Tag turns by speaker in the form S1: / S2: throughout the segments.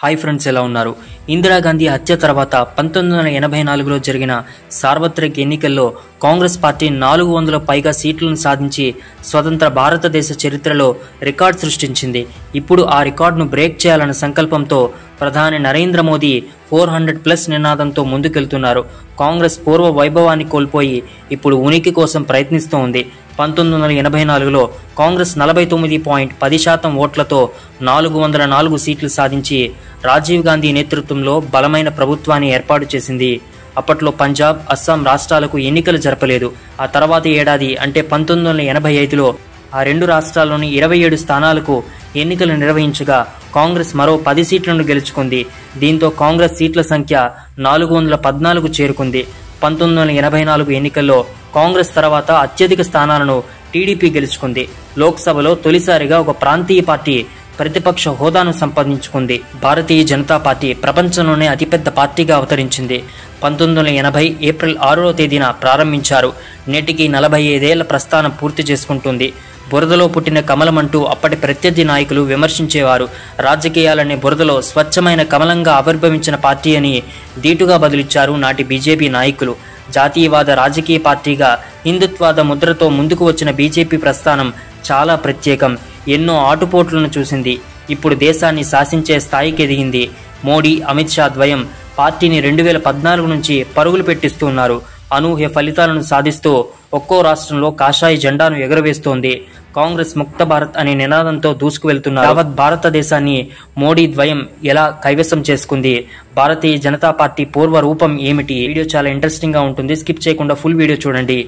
S1: Hi friends, ఎలా ఉన్నారు? ఇందిరాగాంధీ హత్య తర్వాత 1984లో జరిగిన సార్వత్రిక ఎన్నికల్లో కాంగ్రెస్ పార్టీ 400 పైగా సీట్లను సాధించి స్వతంత్ర భారతదేశ చరిత్రలో రికార్డు సృష్టించింది. ఇప్పుడు ఆ రికార్డును బ్రేక్ చేయాలన్న సంకల్పంతో ప్రధాని నరేంద్ర మోదీ 400+ నినాదంతో ముందుకెళ్తున్నారు. కాంగ్రెస్ పూర్వ వైభవాన్ని కోల్పోయి ఇప్పుడు ఉనికి కోసం ప్రయత్నిస్తూ ఉంది. 1984లో కాంగ్రెస్ 49.10% ఓట్లతో 404 సీట్లు సాధించి రాజీవ్ గాంధీ నేతృత్వంలో బలమైన ప్రభుత్వాన్ని ఏర్పాటు చేసింది. అప్పట్లో పంజాబ్, అస్సాం రాష్ట్రాలకు ఎన్నికలు జరపలేదు. ఆ తర్వాత ఏడాది అంటే 1985లో ఆ రెండు రాష్ట్రాల్లోని 27 స్థానాలకు ఎన్నికలు నిర్వహించగా కాంగ్రెస్ మరో 10 సీట్లను గెలుచుకుంది. దీంతో కాంగ్రెస్ సీట్ల సంఖ్య 414కు చేరుకుంది. 1984 ఎన్నికల్లో కాంగ్రెస్ తర్వాత అత్యధిక స్థానాలను టీడీపీ గెలుచుకుంది. లోక్సభలో తొలిసారిగా ఒక ప్రాంతీయ పార్టీ ప్రతిపక్ష హోదాను సంపాదించుకుంది. భారతీయ జనతా పార్టీ ప్రపంచంలోనే అతిపెద్ద పార్టీగా అవతరించింది. 1980 ఏప్రిల్ 6వ తేదీన ప్రారంభించారు. నేటికి 45 ఏళ్ల ప్రస్థానం పూర్తి చేసుకుంటుంది. బురదలో పుట్టిన కమలమంటూ అప్పటి ప్రత్యర్థి నాయకులు విమర్శించేవారు. రాజకీయాలనే బురదలో స్వచ్ఛమైన కమలంగా ఆవిర్భవించిన పార్టీ అని ధీటుగా బదులిచ్చారు నాటి బీజేపీ నాయకులు. జాతీయవాద రాజకీయ పార్టీగా హిందుత్వాద ముద్రతో ముందుకు వచ్చిన బీజేపీ ప్రస్థానం చాలా ప్రత్యేకం. ఎన్నో ఆటుపోట్లను చూసింది. ఇప్పుడు దేశాన్ని శాసించే స్థాయికి ఎదిగింది. మోడీ, అమిత్ షా ద్వయం పార్టీని 2014 నుంచి పరుగులు పెట్టిస్తున్నారు. అనూహ్య ఫలితాలను సాధిస్తూ ఒక్కో రాష్ట్రంలో కాషాయ జెండాను ఎగురవేస్తోంది. కాంగ్రెస్ ముక్త భారత్ అనే నినాదంతో దూసుకువెళ్తున్నారు. యావత్ భారతదేశాన్ని మోడీ ద్వయం ఎలా కైవసం చేసుకుంది? భారతీయ జనతా పార్టీ పూర్వ రూపం ఏమిటి? వీడియో చాలా ఇంట్రెస్టింగ్ గా ఉంటుంది. స్కిప్ చేయకుండా ఫుల్ వీడియో చూడండి.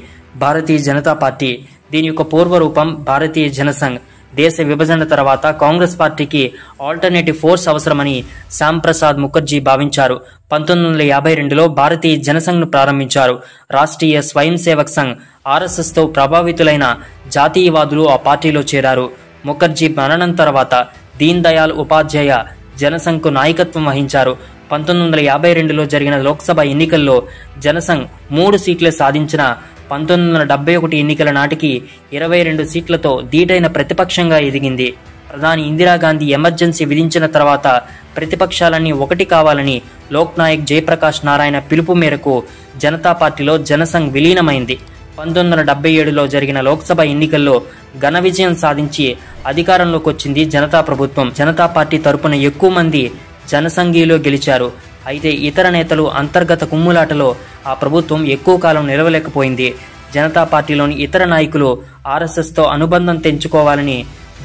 S1: భారతీయ జనతా పార్టీ, దీని యొక్క పూర్వ రూపం భారతీయ జనసంఘ్. దేశ విభజన తర్వాత కాంగ్రెస్ పార్టీకి ఆల్టర్నేటివ్ ఫోర్స్ అవసరమని శ్యామ్ ప్రసాద్ ముఖర్జీ భావించారు. 1952లో భారతీయ జనసంఘ్ను ప్రారంభించారు. రాష్ట్రీయ స్వయం సేవక్ సంఘ్ ఆర్ఎస్ఎస్తో ప్రభావితులైన జాతీయవాదులు ఆ పార్టీలో చేరారు. ముఖర్జీ మరణం తర్వాత దీన్ దయాళ్ ఉపాధ్యాయ జనసంఘ్కు నాయకత్వం వహించారు. 1952లో జరిగిన లోక్సభ ఎన్నికల్లో జనసంఘ్ 3 సీట్లే సాధించిన 1971 ఎన్నికల నాటికి 22 సీట్లతో ధీటైన ప్రతిపక్షంగా ఎదిగింది. ప్రధాని ఇందిరాగాంధీ ఎమర్జెన్సీ విధించిన తర్వాత ప్రతిపక్షాలన్నీ ఒకటి కావాలని లోక్ నాయక్ జయప్రకాష్ నారాయణ పిలుపు మేరకు జనతా పార్టీలో జనసంఘ్ విలీనమైంది. 1977లో జరిగిన లోక్సభ ఎన్నికల్లో ఘన విజయం సాధించి అధికారంలోకి వచ్చింది జనతా ప్రభుత్వం. జనతా పార్టీ తరపున ఎక్కువ మంది జనసంఘీయులు గెలిచారు. అయితే ఇతర నేతలు అంతర్గత కుమ్ములాటలో ఆ ప్రభుత్వం ఎక్కువ కాలం నిలవలేకపోయింది. జనతా పార్టీలోని ఇతర నాయకులు ఆర్ఎస్ఎస్తో అనుబంధం తెంచుకోవాలని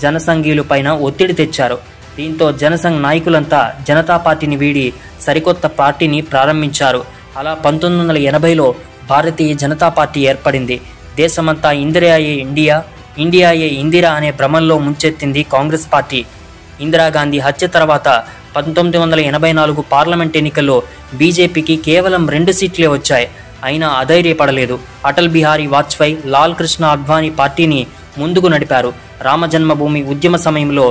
S1: జనసంఘీయుల పైన ఒత్తిడి తెచ్చారు. దీంతో జనసంఘ్ నాయకులంతా జనతా పార్టీని వీడి సరికొత్త పార్టీని ప్రారంభించారు. అలా 1980లో భారతీయ జనతా పార్టీ ఏర్పడింది. దేశమంతా ఇందిరాయే ఇండియా, ఇండియాయే ఇందిరా అనే భ్రమంలో ముంచెత్తింది కాంగ్రెస్ పార్టీ. ఇందిరాగాంధీ హత్య తర్వాత 1984 పార్లమెంట్ ఎన్నికల్లో బీజేపీకి కేవలం 2 సీట్లే వచ్చాయి. అయినా అధైర్యపడలేదు. అటల్ బిహారీ వాజ్పేయి, లాల్ కృష్ణ అద్వానీ పార్టీని ముందుకు నడిపారు. రామజన్మభూమి ఉద్యమ సమయంలో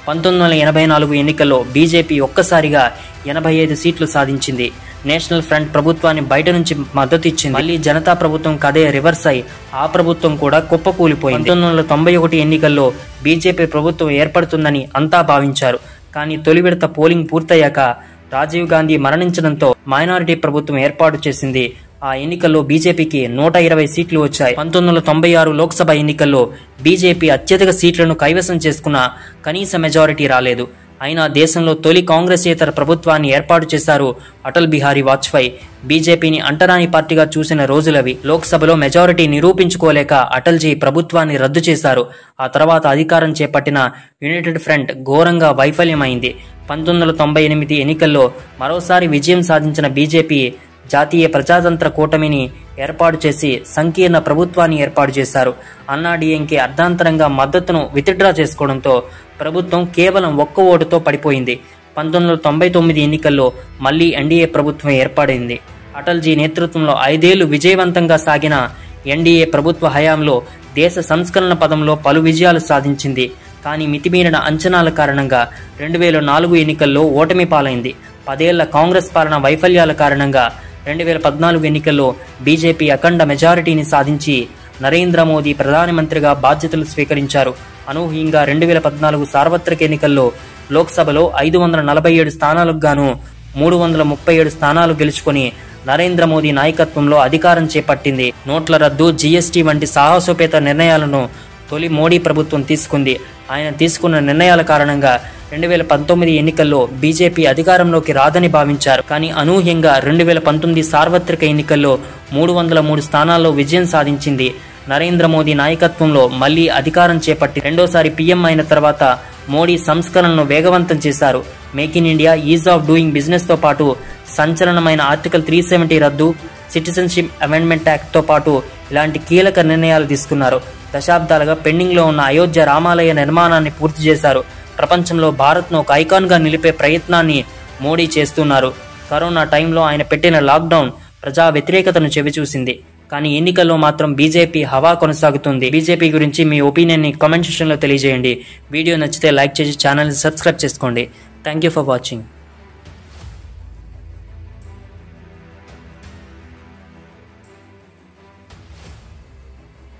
S1: 1984 ఎన్నికల్లో బీజేపీ ఒక్కసారిగా 85 సీట్లు సాధించింది. నేషనల్ ఫ్రంట్ ప్రభుత్వాన్ని బయట నుంచి మద్దతు ఇచ్చింది. మళ్ళీ జనతా ప్రభుత్వం కదే రివర్స్ అయి ఆ ప్రభుత్వం కూడా కుప్పకూలిపోయింది. 1991 ఎన్నికల్లో బీజేపీ ప్రభుత్వం ఏర్పడుతుందని అంతా భావించారు. కానీ తొలి విడత పోలింగ్ పూర్తయ్యాక రాజీవ్ గాంధీ మరణించడంతో మైనారిటీ ప్రభుత్వం ఏర్పాటు చేసింది. ఆ ఎన్నికల్లో బీజేపీకి 120 సీట్లు వచ్చాయి. 1996 లోక్సభ ఎన్నికల్లో బీజేపీ అత్యధిక సీట్లను కైవసం చేసుకున్న కనీస మెజారిటీ రాలేదు. అయినా దేశంలో తొలి కాంగ్రెసేతర ప్రభుత్వాన్ని ఏర్పాటు చేశారు అటల్ బిహారీ వాజ్పేయి. బీజేపీని అంటరాని పార్టీగా చూసిన రోజులవి. లోక్సభలో మెజారిటీ నిరూపించుకోలేక అటల్జీ ప్రభుత్వాన్ని రద్దు చేశారు. ఆ తర్వాత అధికారం చేపట్టిన యునైటెడ్ ఫ్రంట్ ఘోరంగా వైఫల్యమైంది. 1998 ఎన్నికల్లో మరోసారి విజయం సాధించిన బీజేపీ జాతీయ ప్రజాతంత్ర కూటమిని ఏర్పాటు చేసి సంకీర్ణ ప్రభుత్వాన్ని ఏర్పాటు చేశారు. అన్నాడీఎంకే అర్ధాంతరంగా మద్దతును విత్డ్రా చేసుకోవడంతో ప్రభుత్వం కేవలం 1 ఓటుతో పడిపోయింది. 1999 ఎన్నికల్లో మళ్లీ ఎన్డీఏ ప్రభుత్వం ఏర్పడింది. అటల్జీ నేతృత్వంలో 5 ఏళ్లు విజయవంతంగా సాగిన ఎన్డీఏ ప్రభుత్వ హయాంలో దేశ సంస్కరణ పదంలో పలు విజయాలు సాధించింది. కానీ మితిమీరిన అంచనాల కారణంగా 2004 ఎన్నికల్లో ఓటమి పాలైంది. 10 ఏళ్ల కాంగ్రెస్ పాలన వైఫల్యాల కారణంగా 2014 ఎన్నికల్లో బీజేపీ అఖండ మెజారిటీని సాధించి నరేంద్ర మోదీ ప్రధానమంత్రిగా బాధ్యతలు స్వీకరించారు. అనూహ్యంగా 2014 సార్వత్రిక ఎన్నికల్లో లోక్సభలో 547 స్థానాలకు గాను 337 స్థానాలు గెలుచుకొని నరేంద్ర మోదీ నాయకత్వంలో అధికారం చేపట్టింది. నోట్ల రద్దు, జీఎస్టీ వంటి సాహసోపేత నిర్ణయాలను తొలి మోడీ ప్రభుత్వం తీసుకుంది. ఆయన తీసుకున్న నిర్ణయాల కారణంగా 2019 ఎన్నికల్లో బీజేపీ అధికారంలోకి రాదని భావించారు. కానీ అనూహ్యంగా 2019 సార్వత్రిక ఎన్నికల్లో 303 స్థానాల్లో విజయం సాధించింది. నరేంద్ర మోదీ నాయకత్వంలో మళ్లీ అధికారం చేపట్టి రెండోసారి పీఎం అయిన తర్వాత మోడీ సంస్కరణలను వేగవంతం చేశారు. Make in India, is of doing business తో పాటు సంచలనమైన ఆర్టికల్ 370 రద్దు, సిటిజన్షిప్ అమెండ్మెంట్ యాక్ట్ తో పాటు ఇలాంటి కీలక నిర్ణయాలు తీసుకున్నారు. దశాబ్దాలుగా పెండింగ్ లో ఉన్న అయోధ్య రామాలయ నిర్మాణాన్ని పూర్తి చేశారు. ప్రపంచంలో భారత్ను ఒక ఐకాన్ గా నిలిపే ప్రయత్నాన్ని మోడీ చేస్తున్నారు. కరోనా టైంలో ఆయన పెట్టిన లాక్డౌన్ ప్రజా వ్యతిరేకతను చెవిచూసింది. కానీ ఎన్నికల్లో మాత్రం బీజేపీ హవా కొనసాగుతుంది. బీజేపీ గురించి మీ ఒపీనియన్ ని కామెంట్ సెక్షన్ లో తెలియజేయండి. వీడియో నచ్చితే లైక్ చేసి ఛానల్ ని సబ్స్క్రైబ్ చేసుకోండి. Thank you for watching.